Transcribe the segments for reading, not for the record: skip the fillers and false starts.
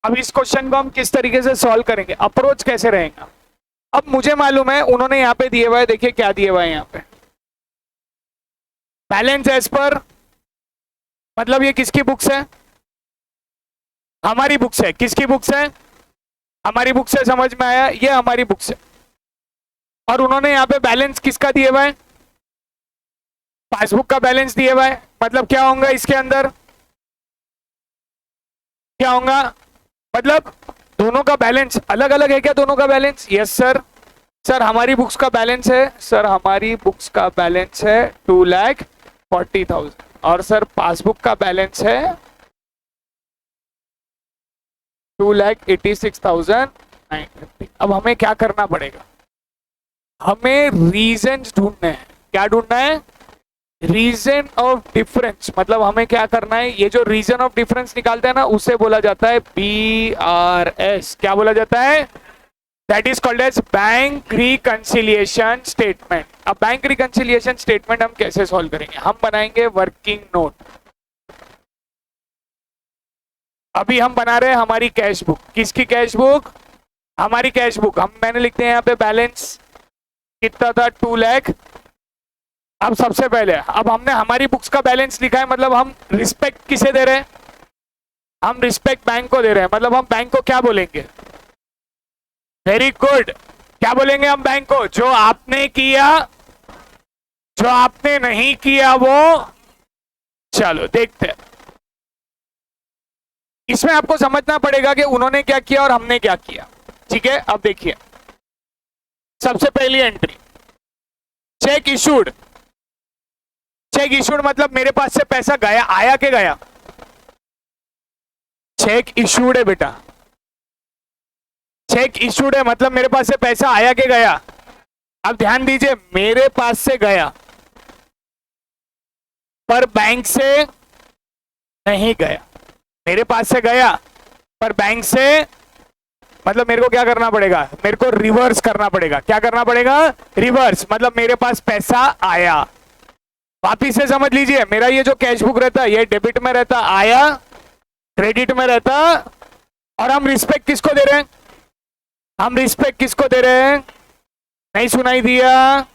अब इस क्वेश्चन को हम किस तरीके से सॉल्व करेंगे, अप्रोच कैसे रहेगा। अब मुझे मालूम है उन्होंने यहाँ पे दिए हुआ है, देखिए क्या दिए हुआ है यहाँ पे, बैलेंस एज पर, मतलब ये किसकी बुक्स है, हमारी बुक्स है। किसकी बुक्स है, हमारी बुक्स है, समझ में आया, ये हमारी बुक्स है। और उन्होंने यहाँ पे बैलेंस किसका दिए हुआ है, पासबुक का बैलेंस दिए हुआ है। मतलब क्या होगा इसके अंदर, क्या होगा, मतलब दोनों का बैलेंस अलग अलग है क्या, दोनों का बैलेंस, यस सर। सर हमारी बुक्स का बैलेंस है, सर हमारी बुक्स का बैलेंस है 2,40,000, और सर पासबुक का बैलेंस है 2,86,950। अब हमें क्या करना पड़ेगा, हमें रीजन ढूंढने हैं। क्या ढूंढना है, रीजन ऑफ डिफरेंस। मतलब हमें क्या करना है, ये जो रीजन ऑफ डिफरेंस निकालते हैं ना, उसे बोला जाता है BRS। क्या बोला जाता है, that is called as bank reconciliation statement. अब बैंक रिकंसिलिएशन स्टेटमेंट हम कैसे सॉल्व करेंगे, हम बनाएंगे वर्किंग नोट। अभी हम बना रहे हैं हमारी कैश बुक। किसकी कैश बुक, हमारी कैश बुक। हम मैंने लिखते हैं यहाँ पे बैलेंस कितना था, 2 लाख। अब सबसे पहले अब हमने हमारी बुक्स का बैलेंस लिखा है, मतलब हम रिस्पेक्ट किसे दे रहे हैं, हम रिस्पेक्ट बैंक को दे रहे हैं। मतलब हम बैंक को क्या बोलेंगे, वेरी गुड, क्या बोलेंगे हम बैंक को, जो आपने किया, जो आपने नहीं किया वो, चलो देखते हैं। इसमें आपको समझना पड़ेगा कि उन्होंने क्या किया और हमने क्या किया। ठीक है, अब देखिए सबसे पहली entry, check issued. Check issued मतलब मेरे पास से पैसा गया, आया के गया, चेक इशूड है बेटा, चेक इशूड है मतलब मेरे पास से पैसा आया के गया। अब ध्यान दीजिए, मेरे पास से गया पर बैंक से नहीं गया, मेरे पास से गया पर बैंक से, मतलब मेरे को क्या करना पड़ेगा, मेरे को रिवर्स करना पड़ेगा। क्या करना पड़ेगा, रिवर्स। मतलब मेरे पास पैसा आया, वापिस से समझ लीजिए, मेरा ये जो कैश बुक रहता है ये डेबिट में रहता, आया क्रेडिट में रहता। और हम रिस्पेक्ट किसको दे रहे हैं, हम रिस्पेक्ट किसको दे रहे हैं, नहीं सुनाई दिया,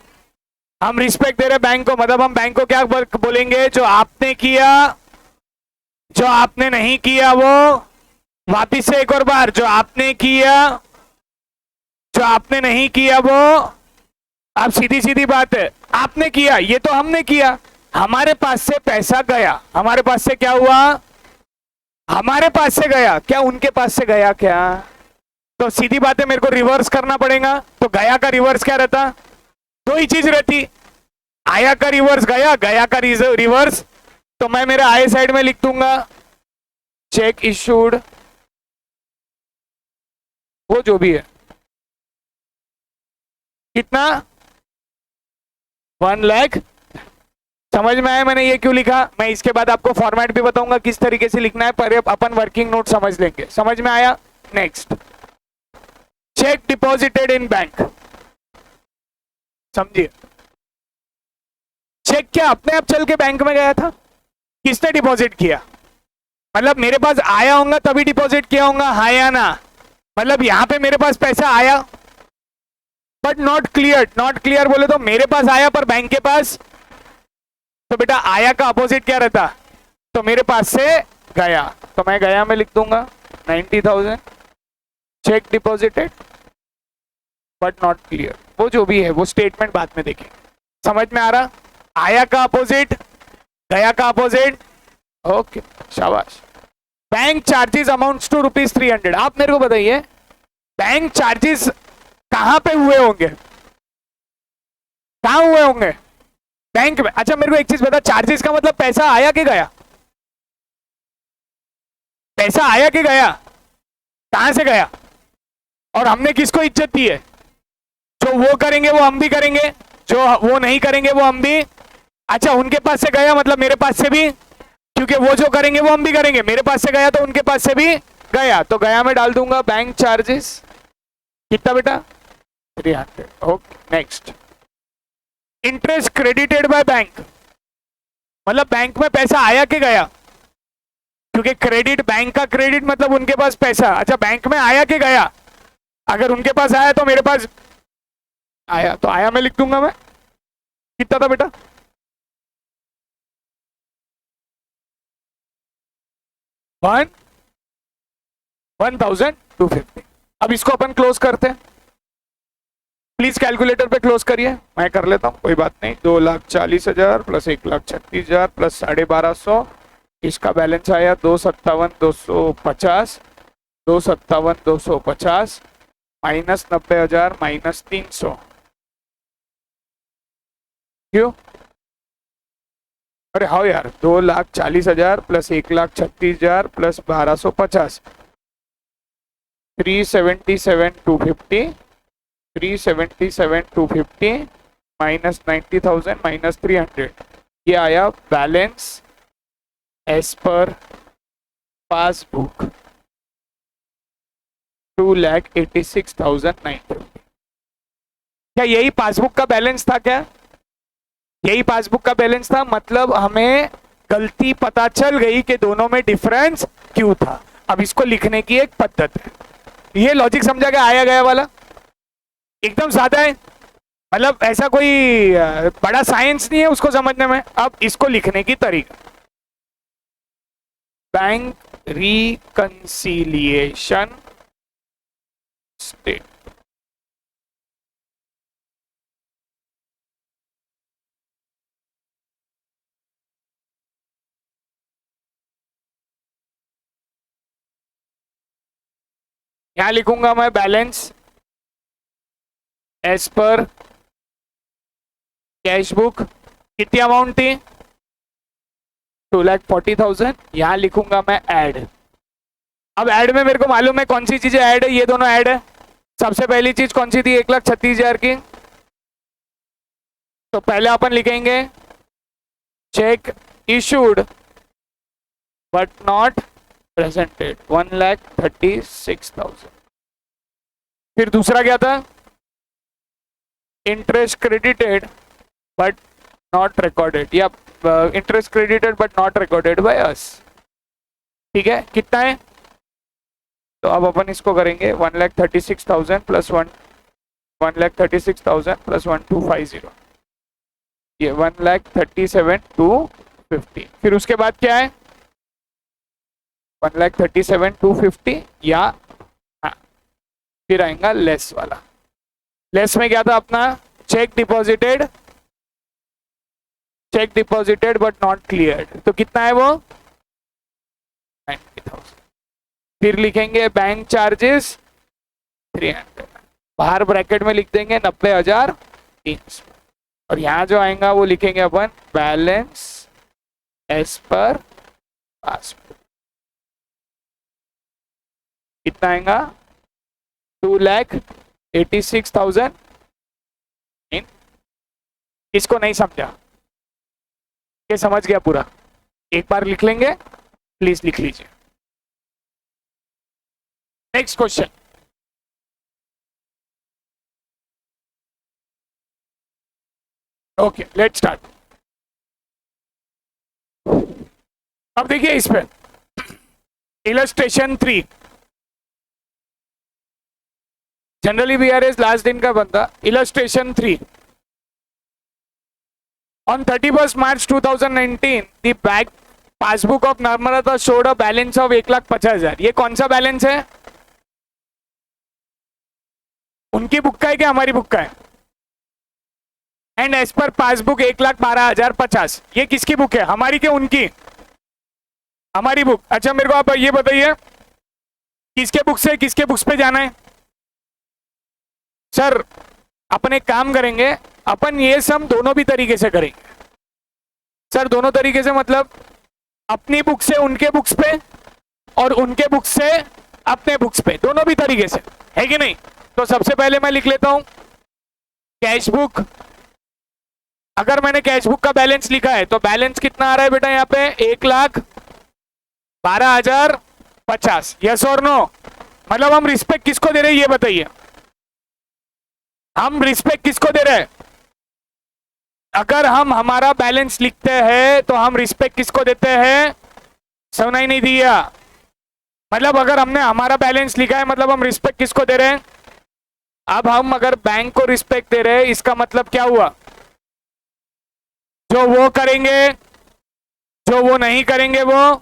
हम रिस्पेक्ट दे रहे हैं बैंक को। मतलब हम बैंक को क्या बोलेंगे, जो आपने किया, जो आपने नहीं किया वो, वापिस से एक और बार, जो आपने किया, जो आपने नहीं किया वो। अब सीधी सीधी बात है, आपने किया ये तो हमने किया, हमारे पास से पैसा गया, हमारे पास से क्या हुआ, हमारे पास से गया, क्या उनके पास से गया क्या, तो सीधी बात है मेरे को रिवर्स करना पड़ेगा। तो गया का रिवर्स क्या रहता, दो ही चीज रहती, आया का रिवर्स गया, गया का रिवर्स। तो मैं मेरे आए साइड में लिख दूंगा चेक इशूड, वो जो भी है, कितना, 1 लाख। समझ में आया मैंने ये क्यों लिखा, मैं इसके बाद आपको फॉर्मेट भी बताऊंगा किस तरीके से लिखना है, पर अपन वर्किंग नोट समझ लेंगे। समझ में आया, next, check deposited in bank. समझिए, चेक क्या अपने आप चल के बैंक में गया था, किसने डिपॉजिट किया, मतलब मेरे पास आया होगा तभी डिपॉजिट किया होगा, हाँ या ना। मतलब यहां पे मेरे पास पैसा आया but not clear, not clear बोले तो मेरे पास आया पर बैंक के पास, तो बेटा आया का अपोजिट क्या रहता, तो मेरे पास से गया, तो मैं गया में लिख दूंगा 90,000, check deposited but not clear, वो जो भी है वो स्टेटमेंट बाद में देखेंगे। समझ में आ रहा, आया का अपोजिट, गया का अपोजिट, ओके शाबाश। Bank charges amounts to ₹300। आप मेरे को बताइए बैंक चार्जेस कहां पे हुए होंगे, कहां हुए होंगे, बैंक में। अच्छा मेरे को एक चीज बता, चार्जेस का मतलब पैसा आया कि गया, पैसा आया कि गया, कहां से गया, और हमने किसको इज्जत दी है, जो वो करेंगे वो हम भी करेंगे, जो वो नहीं करेंगे वो हम भी। अच्छा उनके पास से गया मतलब मेरे पास से भी, क्योंकि वो जो करेंगे वो हम भी करेंगे, मेरे पास से गया तो उनके पास से भी गया, तो गया में डाल दूंगा बैंक चार्जेस, कितना बेटा 300। Okay next, interest credited by bank, मतलब बैंक में पैसा आया कि गया, क्योंकि क्रेडिट, बैंक का क्रेडिट मतलब उनके पास पैसा। अच्छा, बैंक में आया कि गया? अगर उनके पास आया तो मेरे पास आया, तो आया मैं लिख दूंगा। मैं कितना था बेटा? 1250। अब इसको अपन क्लोज करते हैं। प्लीज कैलकुलेटर पे क्लोज करिए, मैं कर लेता हूं, कोई बात नहीं। 2,40,000 प्लस 1,36,000 प्लस 12,500, इसका बैलेंस आया 257,250, 257,250 माइनस 90,000 माइनस 300। क्यों? अरे हाँ यार, 2,40,000 प्लस 1,36,000 प्लस 1,250, 377,250, 377,250 माइनस 90,000 माइनस 300, ये आया बैलेंस एज पर पासबुक 2,86,950। क्या यही पासबुक का बैलेंस था? क्या यही पासबुक का बैलेंस था? मतलब हमें गलती पता चल गई कि दोनों में डिफरेंस क्यों था। अब इसको लिखने की एक पद्धत है। ये लॉजिक समझा गया? आया गया वाला एकदम सादा है, मतलब ऐसा कोई बड़ा साइंस नहीं है उसको समझने में। अब इसको लिखने की तरीका, बैंक रिकंसिलिएशन स्टेट। यहां लिखूंगा मैं balance as per cash book. कितनी अमाउंट थी? 2,40,000। यहां लिखूंगा मैं ऐड। अब ऐड में मेरे को मालूम है कौन सी चीजें ऐड है, ये दोनों ऐड है। सबसे पहली चीज कौन सी थी? 1,36,000 की। तो पहले अपन लिखेंगे cheque issued but not presented 1,36,000। फिर दूसरा क्या था? Interest credited but not recorded, या interest credited but not recorded by us. ठीक है, कितना है? तो अब अपन इसको करेंगे 1,36,000 प्लस 1,36,000 प्लस 1,250, ये 1,37,250। फिर उसके बाद क्या है? 1,37,250 या हाँ, फिर आएगा लेस वाला। लेस में क्या था अपना? Check deposited but not cleared. तो कितना है वो? 90,000। फिर लिखेंगे बैंक चार्जेस 300, बाहर ब्रैकेट में लिख देंगे 90,300। और यहां जो आएगा वो लिखेंगे अपन बैलेंस एज पर पासबुक। कितना आएगा? 2,86,000। इसको नहीं समझा? ये समझ गया पूरा? एक बार लिख लेंगे, प्लीज लिख लीजिए। Next question. Okay, let's start. अब देखिए इस पे इलस्ट्रेशन 3। जनरली वीआरएस लास्ट दिन का बनता। Illustration 3, on 31st March 2019 the bank passbook of Narmada showed a balance of 1,50,000। ये कौन सा बैलेंस है? उनकी बुक का है कि हमारी बुक का है? And as per passbook 1,12,050। ये किसकी बुक है? हमारी के उनकी? हमारी बुक। अच्छा मेरे को आप ये बताइए किसके बुक से किसके बुक्स पे जाना है? सर अपन एक काम करेंगे, अपन ये सम दोनों भी तरीके से करेंगे। सर दोनों तरीके से मतलब अपनी बुक से उनके बुक्स पे और उनके बुक से अपने बुक्स पे, दोनों भी तरीके से, है कि नहीं? तो सबसे पहले मैं लिख लेता हूं कैश बुक। अगर मैंने कैश बुक का बैलेंस लिखा है तो बैलेंस कितना आ रहा है बेटा यहाँ पे? 1,12,050। यस और नो? मतलब हम रिस्पेक्ट किसको दे रहे हैं ये बताइए? हम रिस्पेक्ट किसको दे रहे हैं? अगर हम हमारा बैलेंस लिखते हैं तो हम रिस्पेक्ट किसको देते हैं? सुनाई नहीं दिया? मतलब अगर हमने हमारा बैलेंस लिखा है मतलब हम रिस्पेक्ट किसको दे रहे हैं? अब हम अगर बैंक को रिस्पेक्ट दे रहे हैं इसका मतलब क्या हुआ? जो वो करेंगे, जो वो नहीं करेंगे वो।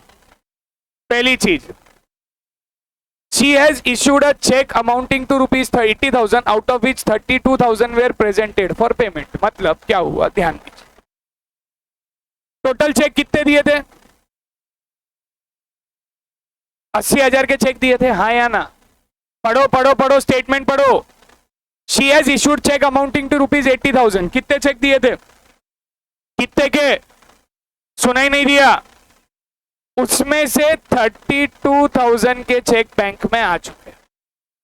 पहली चीज, she has issued a check amounting to rupees 80,000 out of which 32,000 were presented for payment। मतलब क्या हुआ ध्यान दीजिए, टोटल चेक कितने दिए थे? 80,000 के चेक दिए थे, हाँ या ना? पढ़ो पढ़ो पढ़ो, स्टेटमेंट पढ़ो। She has issued check amounting to rupees 80,000, कितने चेक दिए थे? कितने के? सुनाई नहीं दिया? उसमें से 32,000 के चेक बैंक में आ चुके।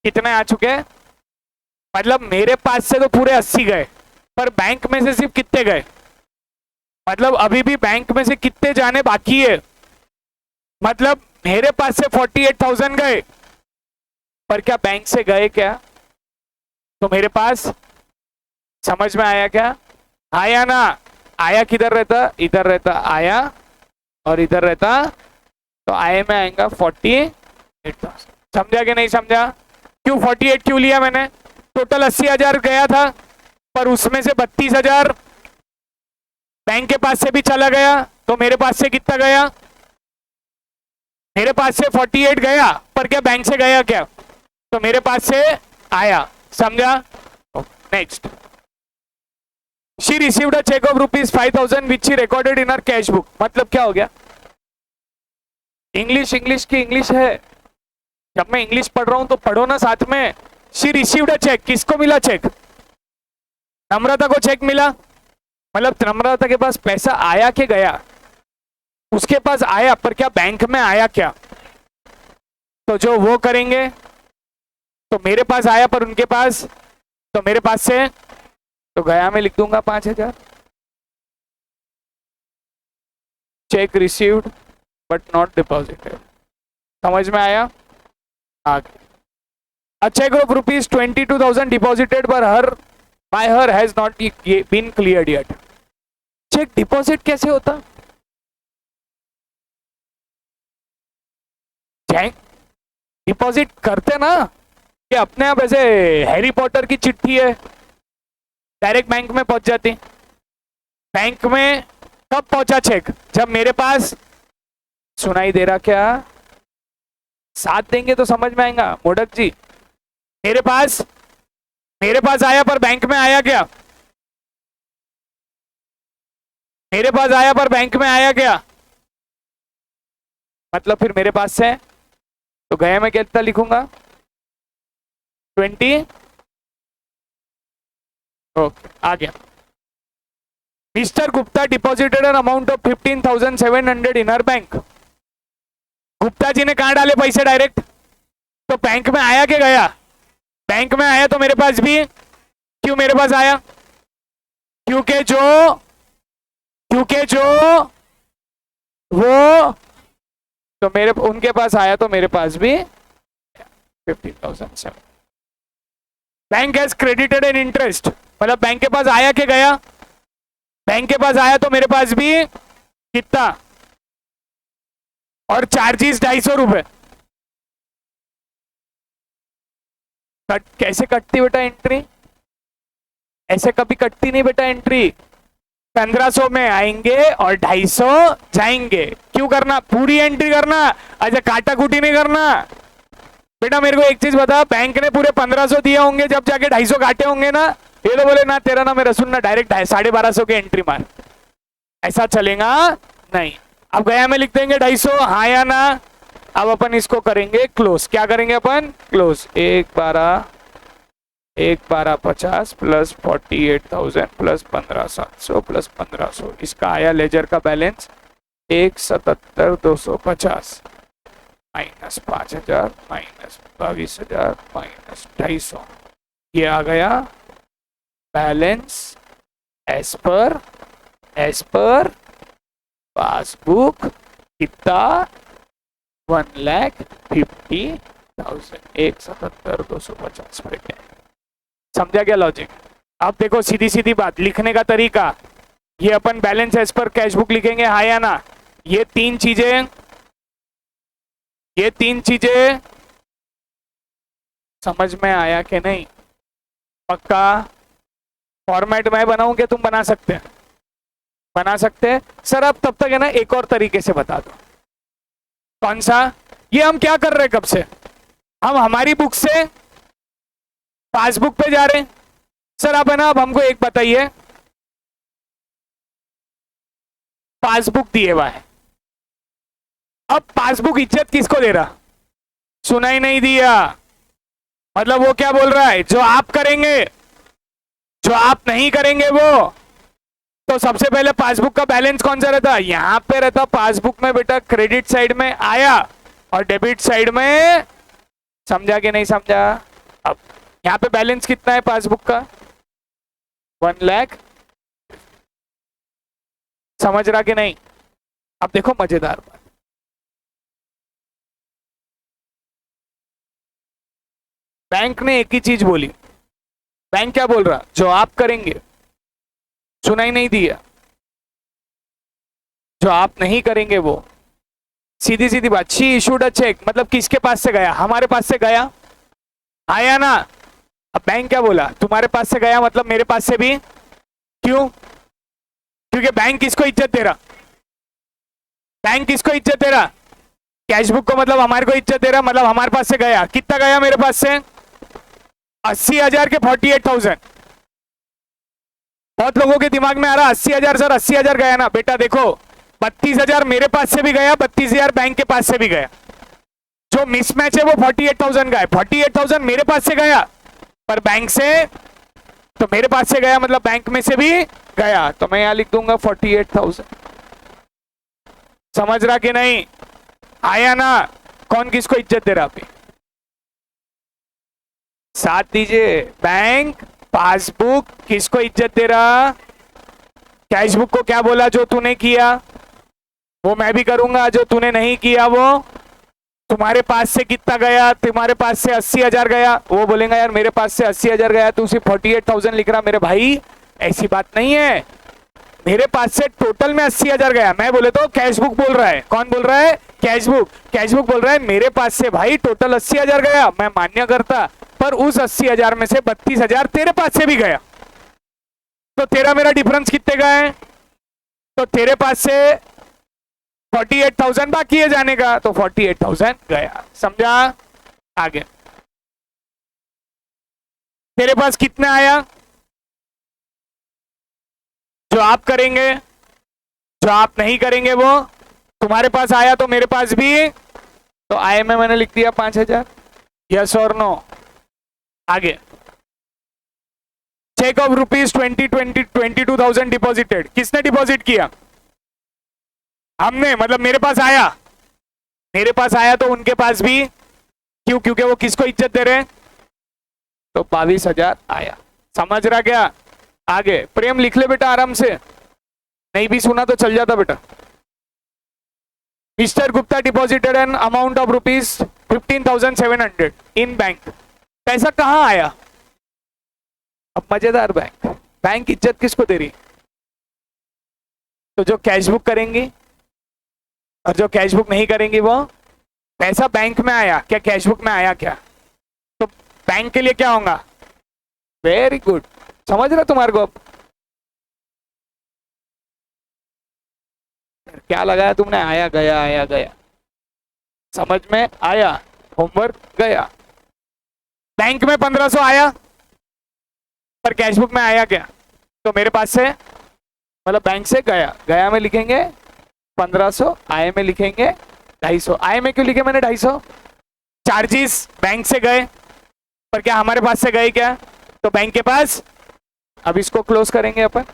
कितने आ चुके? मतलब मेरे पास से तो पूरे 80 गए, पर बैंक में से सिर्फ कितने गए? मतलब अभी भी बैंक में से कितने जाने बाकी है? मतलब मेरे पास से 48,000 गए, पर क्या बैंक से गए क्या? तो मेरे पास, समझ में आया क्या? आया ना? आया किधर रहता? इधर रहता आया, और इधर रहता तो आए में आएगा 48,000। समझा कि नहीं समझा? क्यों 48 क्यों लिया मैंने? टोटल 80,000 गया था, पर उसमें से 32,000 बैंक के पास से भी चला गया, तो मेरे पास से कितना गया? मेरे पास से 48 गया, पर क्या बैंक से गया क्या? तो मेरे पास से आया। समझा? Next, she received a cheque of rupees 5,000 which she recorded in her cash book. मतलब क्या हो गया? इंग्लिश की इंग्लिश है, जब मैं इंग्लिश पढ़ रहा हूं तो पढ़ो ना साथ में। शी रिसीव्ड अ चेक, किसको मिला चेक? नम्रता को चेक मिला, मतलब नम्रता के पास पैसा आया कि गया? उसके पास आया, पर क्या बैंक में आया क्या? तो जो वो करेंगे, तो मेरे पास आया पर उनके पास, तो मेरे पास से तो गया मैं लिख दूंगा 5,000। Check received but not deposited. समझ में आया? आगे, a check of rupees 22,000 deposited by her has not been cleared yet। Cheque deposit कैसे होता? चेक डिपॉजिट करते ना कि अपने आप, ऐसे हैरी पॉटर की चिट्ठी है डायरेक्ट बैंक में पहुंच जाती। बैंक में कब पहुंचा चेक? जब मेरे पास, सुनाई दे रहा क्या? साथ देंगे तो समझ में आएगा मोडक जी। मेरे पास आया, पर बैंक में आया क्या? मेरे पास आया पर बैंक में आया क्या? मतलब फिर मेरे पास से तो गया मैं कितना लिखूंगा? 20। ओके, आ गया। Mister Gupta deposited an amount of 15,700 in her bank. Gupta ji ने कहा डाले पैसे डायरेक्ट? तो बैंक में आया कि गया? बैंक में आया, तो मेरे पास भी, क्यों मेरे पास आया? क्योंकि जो वो, तो मेरे उनके पास आया तो मेरे पास भी 15,007। Bank has credited an interest, मतलब बैंक के पास आया कि गया? बैंक के पास आया तो मेरे पास भी कितना? और चार्जेस 250 रुपए। कैसे कटती बेटा एंट्री? ऐसे कभी कटती नहीं बेटा एंट्री। 1500 में आएंगे और 250 जाएंगे। क्यों करना? पूरी एंट्री करना, अच्छा काटा कुटी नहीं करना। बेटा मेरे को एक चीज बता, बैंक ने पूरे 1500 दिए होंगे, जब जाके 250 काटे होंगे ना, ये तो बोले ना तेरा ना मेरा सुनना, डायरेक्ट 1250 की एंट्री मार। ऐसा चलेगा नहीं। अब गया में लिख देंगे 250, हाँ या ना? अब अपन इसको करेंगे क्लोज। क्या करेंगे अपन? क्लोज। 1,12,50 प्लस 48,000 प्लस 15,700 प्लस 1500, इसका आया लेजर का बैलेंस 1,77,250 माइनस 5,000 माइनस 22,000 माइनस 250। ये आ गया बैलेंस एज पर पासबुक। कितना? 1,50,000। 1,77,250 बेटे। समझा क्या लॉजिक? अब देखो सीधी सीधी बात, लिखने का तरीका, ये अपन balance as per cash book लिखेंगे, हाँ या ना? ये तीन चीजें ये तीन चीजें समझ में आया कि नहीं? पक्का? फॉर्मेट मैं बनाऊं कि तुम बना सकते हैं? बना सकते हैं सर। अब तब तक है ना एक और तरीके से बता दो। कौन सा? ये हम क्या कर रहे हैं कब से? हम हमारी बुक से पासबुक पे जा रहे हैं। सर आप है ना, अब हमको एक बताइए, पासबुक दिए हुआ है, अब पासबुक इज्जत किसको दे रहा? सुना ही नहीं दिया। मतलब वो क्या बोल रहा है, जो आप करेंगे, जो आप नहीं करेंगे वो। तो सबसे पहले पासबुक का बैलेंस कौन सा रहता? यहां पे रहता पासबुक में बेटा, क्रेडिट साइड में आया और डेबिट साइड में। समझा कि नहीं समझा? अब यहां पे बैलेंस कितना है पासबुक का? 1 लाख। समझ रहा कि नहीं? अब देखो मजेदार बात, बैंक ने एक ही चीज बोली। बैंक क्या बोल रहा? जो आप करेंगे। सुना ही नहीं दिया? जो आप नहीं करेंगे वो। सीधी सीधी बात। शी इशूड अ चेक, मतलब किसके पास से गया? हमारे पास से गया, आया ना। अब बैंक क्या बोला? तुम्हारे पास से गया मतलब मेरे पास से भी। क्यों? क्योंकि बैंक किसको इज्जत दे रहा? बैंक किसको इज्जत दे रहा? कैशबुक को, मतलब हमारे को इज्जत दे रहा। मतलब हमारे पास से गया, कितना गया मेरे पास से? 80,000 के 48,000। बहुत लोगों के दिमाग में आ रहा 80,000 सर, 80,000 गया ना। बेटा देखो, 32,000 मेरे पास से भी गया, 32,000 बैंक के पास से भी गया। जो मिसमैच है वो 48,000 का है। 48,000 मेरे पास से गया पर बैंक से, तो मेरे पास से गया मतलब बैंक में से भी गया, तो मैं यहां लिख दूंगा 48,000। समझ रहा कि नहीं? आया ना? कौन किसको इज्जत दे रहा? अभी साथ दीजिए। बैंक पासबुक किसको इज्जत दे रहा? कैशबुक को क्या बोला? जो तूने किया वो मैं भी करूंगा, जो तूने नहीं किया वो। तुम्हारे पास से कितना गया? तुम्हारे पास से 80,000 गया, वो बोलेगा यार मेरे पास से 80,000 गया, तू सिर्फ 48,000 लिख रहा। मेरे भाई ऐसी बात नहीं है, मेरे पास से टोटल में 80,000 गया। मैं बोले तो कैशबुक बोल रहा है। कौन बोल रहा है? कैशबुक। कैशबुक बोल रहा है मेरे पास से भाई टोटल 80,000 गया, मैं मान्य करता, पर उस 80,000 में से 32,000 तेरे पास से भी गया। तो तेरा मेरा डिफरेंस कितने का है? तो तेरे पास से 48,000 बाकी है जाने का, तो 48,000 गया। समझा? आगे तेरे पास कितना आया? जो आप करेंगे, जो आप नहीं करेंगे वो। तुम्हारे पास आया तो मेरे पास भी, तो आए में मैंने लिख दिया 5,000। यस और नो? आगे चेक ऑफ रुपीज 22,000 डिपॉजिटेड। किसने डिपॉजिट किया? हमने। मतलब मेरे पास आया, मेरे पास आया तो उनके पास भी। क्यों? क्योंकि वो किसको इज्जत दे रहे हैं, तो 22,000 आया। समझ रहा क्या? आगे प्रेम लिख ले बेटा आराम से, नहीं भी सुना तो चल जाता बेटा। Mister Gupta deposited an amount of rupees 15,700 in bank. पैसा कहां आया? अब मजेदार, बैंक। बैंक इज्जत किसको दे रही? तो जो कैशबुक करेंगी और जो कैशबुक नहीं करेंगी वो। पैसा बैंक में आया क्या, कैशबुक में आया क्या? तो बैंक के लिए क्या होगा? Very good. समझ रहे तुम्हारे को? अब क्या लगाया तुमने? आया गया, आया गया। समझ में आया? होमवर्क गया। बैंक में 1500 आया पर कैशबुक में आया क्या? तो मेरे पास से, मतलब बैंक से गया, गया में लिखेंगे 1500, आए में लिखेंगे 250। आए में क्यों लिखे मैंने 250? चार्जेस बैंक से गए पर क्या हमारे पास से गए क्या? तो बैंक के पास। अब इसको क्लोज करेंगे अपन।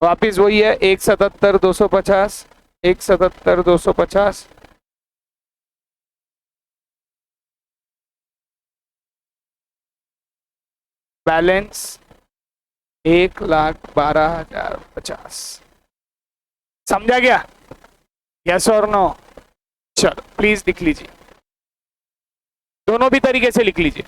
वापिस वही है 177,250, 177,250। बैलेंस 1,12,050। समझा गया? यस और नो? चलो प्लीज लिख लीजिए, दोनों भी तरीके से लिख लीजिए।